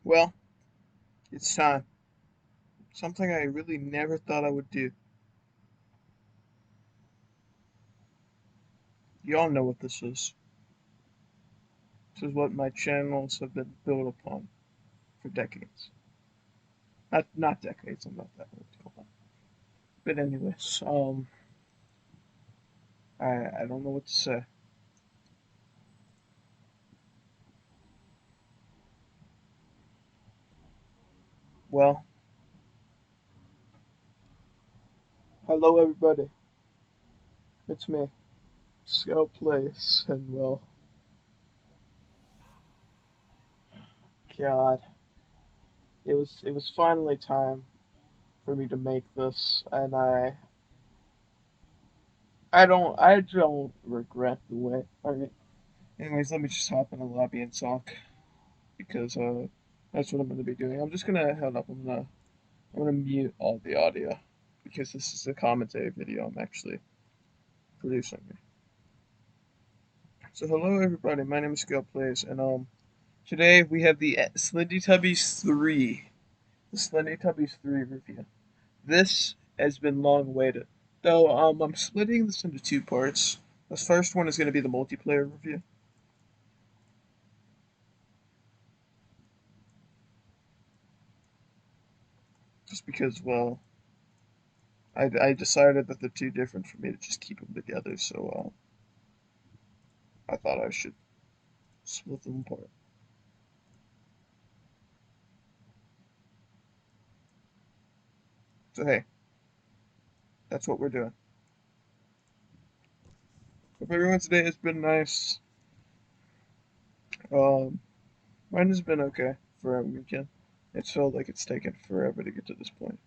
Well, it's time. Something I really never thought I would do. You all know what this is. This is what my channels have been built upon for decades. Not decades, I'm not that old. Hold on. But anyways, I don't know what to say. Well, hello everybody. It's me, Scout Place, and well, God, it was finally time for me to make this, and I don't regret the way. Anyways, let me just hop in the lobby and talk because that's what I'm gonna be doing. I'm just gonna hold up. I'm gonna mute all the audio because this is a commentary video I'm actually producing. So hello everybody, my name is Scale Plays, and today we have the SlendyTubbies 3, the SlendyTubbies 3 review. This has been long awaited, though. I'm splitting this into two parts. The first one is gonna be the multiplayer review, just because I decided that they're too different for me to just keep them together, so I thought I should split them apart. So hey, that's what we're doing. Hope everyone's day has been nice. Um, Mine has been okay for a weekend. It's felt like it's taken forever to get to this point.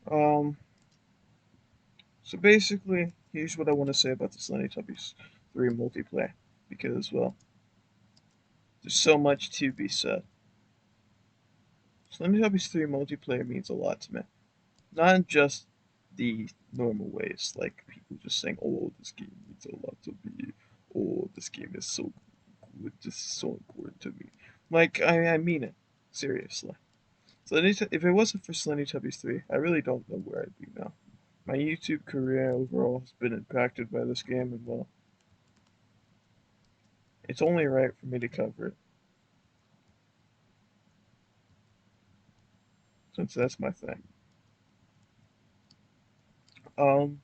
Um, so basically, here's what I want to say about the SlendyTubbies 3 multiplayer, because well, there's so much to be said. SlendyTubbies 3 multiplayer means a lot to me. Not just the normal ways, like people just saying, "Oh, this game means a lot to me." "Oh, this game is so good. This is so important to me." Like, I mean it. Seriously. If it wasn't for SlendyTubbies 3, I really don't know where I'd be now. My YouTube career overall has been impacted by this game, and well, it's only right for me to cover it, since that's my thing. Um,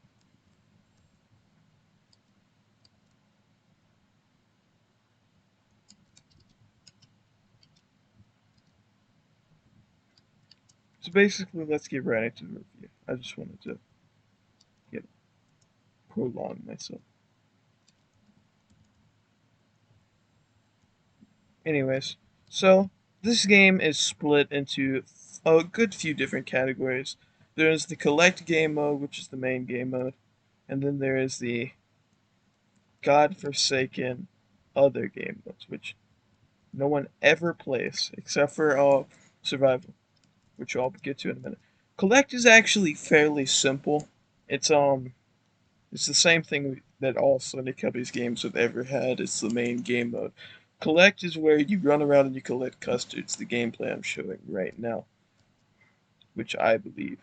so basically, let's get right into the review. I just wanted to, you know, prolong myself. Anyways, so this game is split into a good few different categories. There's the collect game mode, which is the main game mode, and then there is the godforsaken other game modes, which no one ever plays except for survival, which I'll get to in a minute. Collect is actually fairly simple. It's it's the same thing that all SlendyTubbies games have ever had. It's the main game mode. Collect is where you run around and you collect custards. The gameplay I'm showing right now, which I believe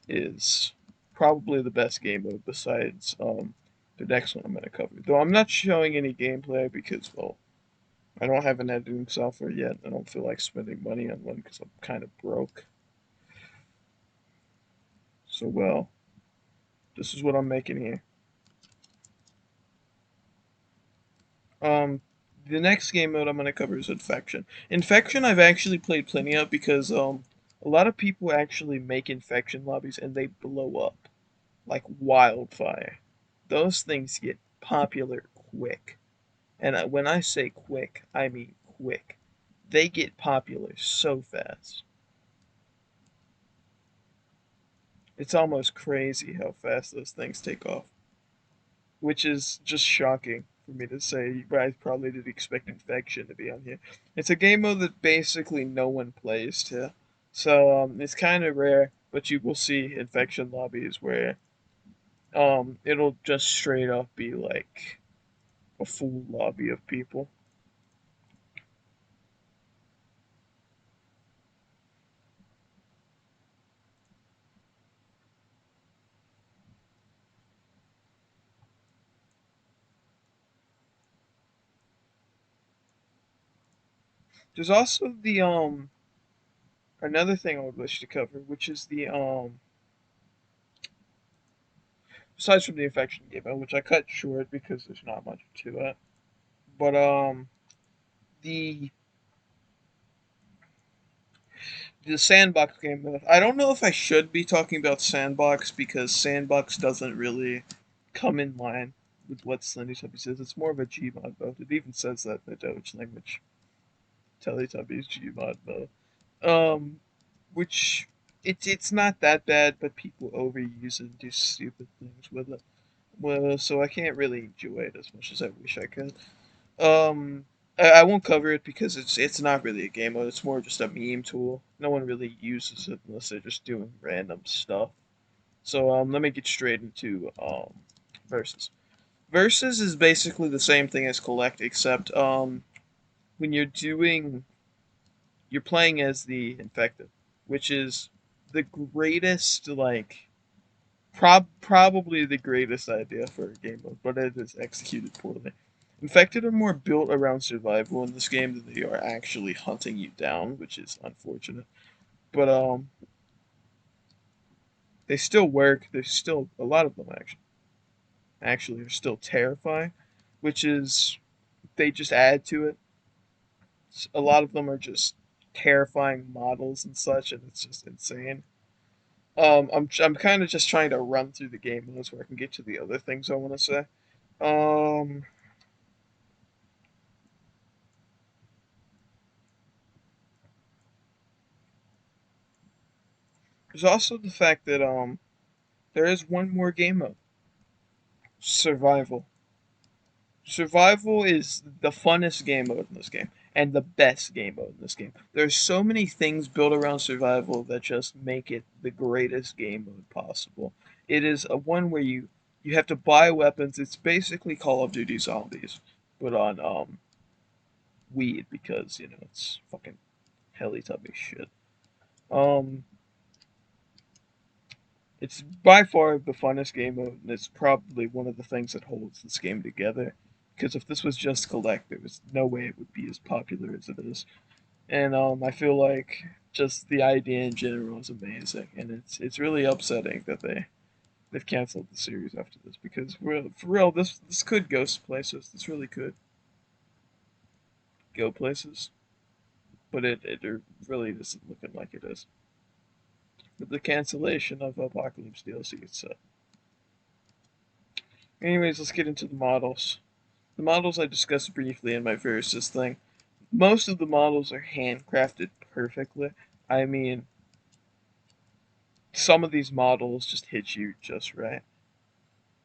is probably the best game mode besides the next one I'm going to cover. Though I'm not showing any gameplay because well I don't have an editing software yet. I don't feel like spending money on one because I'm kind of broke. So, well, this is what I'm making here. Um, the next game mode I'm going to cover is Infection. Infection I've actually played plenty of because a lot of people actually make Infection lobbies and they blow up like wildfire. Those things get popular quick. And when I say quick, I mean quick. They get popular so fast. It's almost crazy how fast those things take off, which is just shocking for me to say. You guys probably didn't expect Infection to be on here. It's a game mode that basically no one plays to, so it's kind of rare. But you will see Infection lobbies where it'll just straight up be like a full lobby of people. There's also the another thing I would wish to cover, which is the aside from the infection game, which I cut short because there's not much to it. But the the Sandbox game mode. I don't know if I should be talking about Sandbox because Sandbox doesn't really come in line with what SlendyTubbies is. It's more of a Gmod mode. It even says that in the Doge language. Teletubbies Gmod mode. Um, which it's not that bad, but people overuse it and do stupid things with it. Well, so I can't really enjoy it as much as I wish I could. Um, I won't cover it because it's not really a game mode. It's more just a meme tool. No one really uses it unless they're just doing random stuff. So let me get straight into versus. Versus is basically the same thing as collect, except when you're playing as the infected, which is the greatest probably the greatest idea for a game mode, but it is executed poorly. Infected are more built around survival in this game than they are actually hunting you down, which is unfortunate. But they still work. There's still a lot of them actually are still terrifying, which is they just add to it. A lot of them are just terrifying models and such, and it's just insane. I'm kind of just trying to run through the game modes where I can get to the other things I want to say. Um, there's also the fact that there is one more game mode, survival. Survival is the funnest game mode in this game and the best game mode in this game. There's so many things built around survival that just make it the greatest game mode possible. It is a one where you have to buy weapons. It's basically Call of Duty Zombies, but on weed because it's fucking Teletubby shit. Um, it's by far the funnest game mode, and it's probably one of the things that holds this game together. Because if this was just collect, there was no way it would be as popular as it is. And I feel like just the idea in general is amazing, and it's really upsetting that they've canceled the series after this because for real this could go places. This really could go places, but it really isn't looking like it is. With the cancellation of Apocalypse DLC, so. Anyways, let's get into the models. The models I discussed briefly in my versus thing. Most of the models are handcrafted perfectly. I mean, some of these models just hit you just right.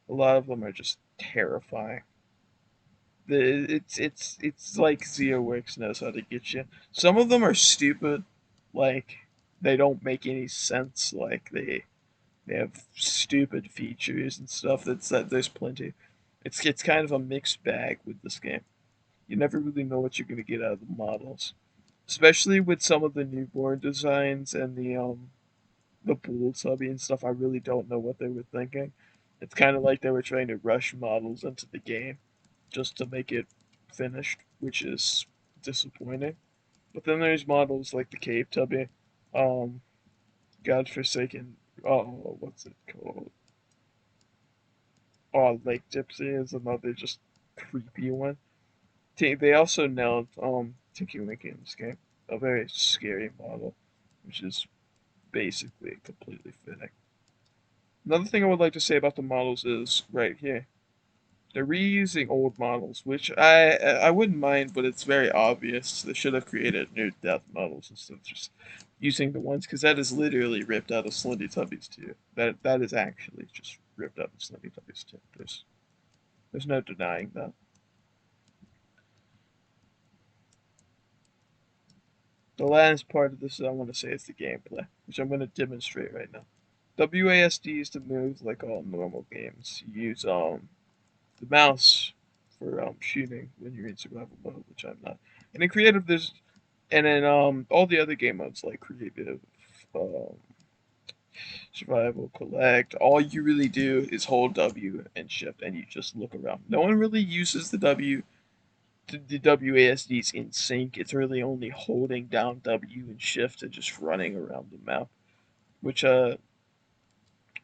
A lot of them are just terrifying. It's like ZeoWorks knows how to get you. Some of them are stupid, like they don't make any sense. Like they have stupid features and stuff. That there's plenty. It's kind of a mixed bag with this game. You never really know what you're gonna get out of the models, especially with some of the newborn designs and the pool subby and stuff. I really don't know what they were thinking. It's kind of like they were trying to rush models into the game just to make it finished, which is disappointing. But then there's models like the cave tubby, um, godforsaken. Oh, what's it called? Oh, Lake Dipsy is another just creepy one. They also nailed Tinky Winky in this game, a very scary model, which is basically completely fitting. Another thing I would like to say about the models is right here. They're reusing old models, which I wouldn't mind, but it's very obvious. They should have created new death models instead of just using the ones because that is literally ripped out of SlendyTubbies too. That is actually just ripped out of SlendyTubbies too. There's no denying that. The last part of this I want to say is the gameplay, which I'm going to demonstrate right now. WASD is to move like all normal games. You use the mouse for shooting when you're in survival mode, which I'm not. And in creative, there's and then all the other game modes like creative, um, survival, collect. All you really do is hold W and shift, and you just look around. No one really uses the W the WASD is in sync. It's really only holding down W and Shift and just running around the map, which I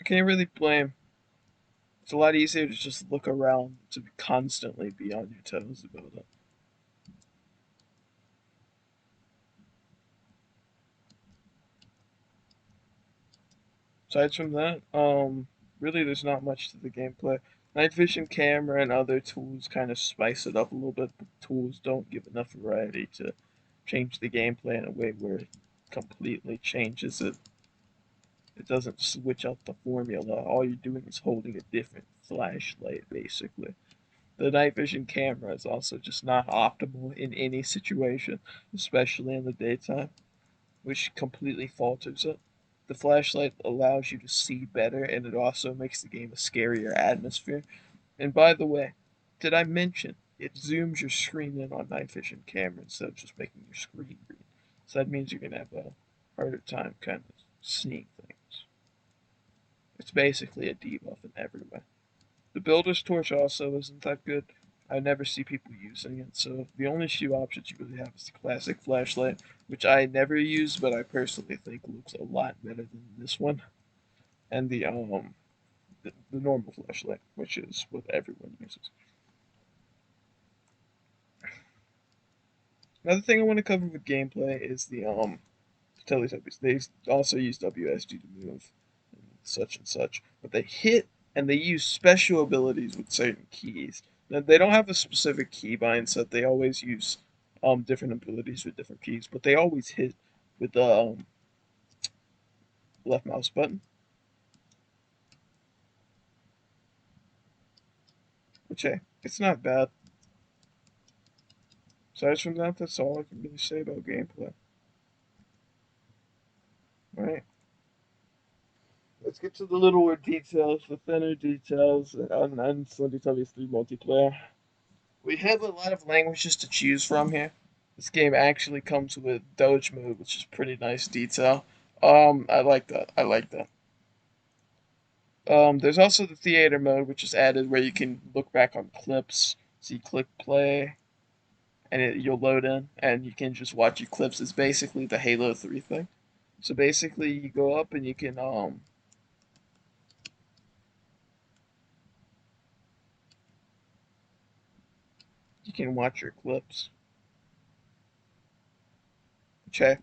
can't really blame. It's a lot easier to just look around to constantly be on your toes about it. Aside from that, really there's not much to the gameplay. Night vision camera and other tools kind of spice it up a little bit, but the tools don't give enough variety to change the gameplay in a way where it completely changes it. It doesn't switch out the formula. All you're doing is holding a different flashlight, basically. The night vision camera is also just not optimal in any situation, especially in the daytime, which completely falters it. The flashlight allows you to see better, and it also makes the game a scarier atmosphere. And by the way, did I mention it zooms your screen in on night vision camera instead of just making your screen green? So that means you're gonna have a harder time kind of seeing things. It's basically a debuff in every way. The Builder's Torch also isn't that good. I never see people using it, so the only few options you really have is the classic flashlight, which I never use, but I personally think looks a lot better than this one, and the normal flashlight, which is what everyone uses. Another thing I want to cover with gameplay is the teletubbies. They also use WSD to move and such and such, but they hit and they use special abilities with certain keys. Now, they don't have a specific keybind set. They always use different abilities with different keys, but they always hit with the left mouse button, which hey, it's not bad. Aside from that, that's all I can really say about gameplay. All right, let's get to the littler details, the thinner details on SlendyTubbies 3 multiplayer. We have a lot of languages to choose from here. This game actually comes with Doge mode, which is pretty nice detail. I like that. I like that. There's also the theater mode, which is added where you can look back on clips. So you click play, and you'll load in, and you can just watch your clips. It's basically the Halo 3 thing. So basically, you go up and you can watch your clips. Okay,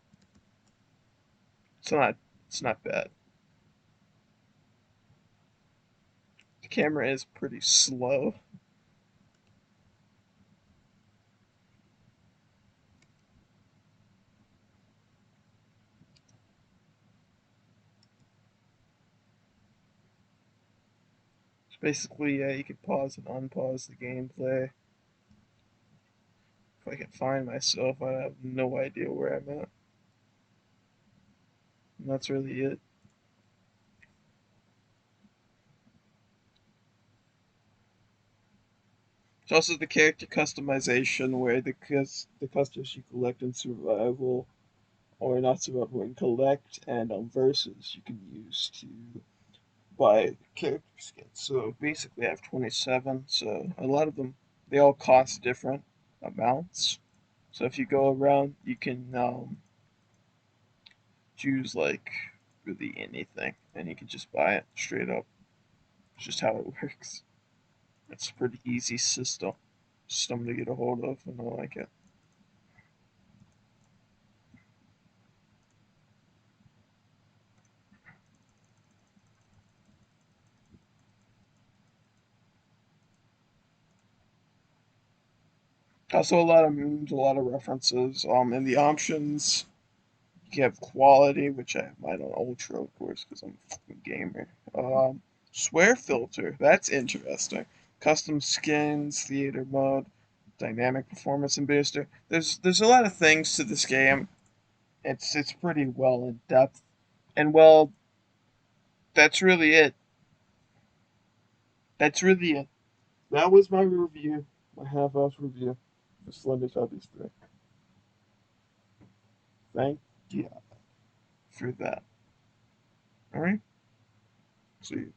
it's not it's not bad. The camera is pretty slow. It's basically, yeah, you can pause and unpause the gameplay. If I can find myself, I have no idea where I'm at. And that's really it. It's also the character customization where the customs you collect in survival, or not survival, and collect, and versus you can use to buy character skins. So basically, I have 27. So a lot of them, they all cost different amounts. So if you go around, you can choose like really anything, and you can just buy it straight up. It's just how it works. It's a pretty easy system to get a hold of, and I like it. Also, a lot of memes, a lot of references. In the options, you have quality, which I have mine on ultra, of course, because I'm a fucking gamer. Swear filter, that's interesting. Custom skins, theater mode, dynamic performance and booster. There's a lot of things to this game. It's pretty well in depth, and well, that's really it. That's really it. That was my review, my half-hour review for SlendyTubbies 3. Thank you for that. All right, see you.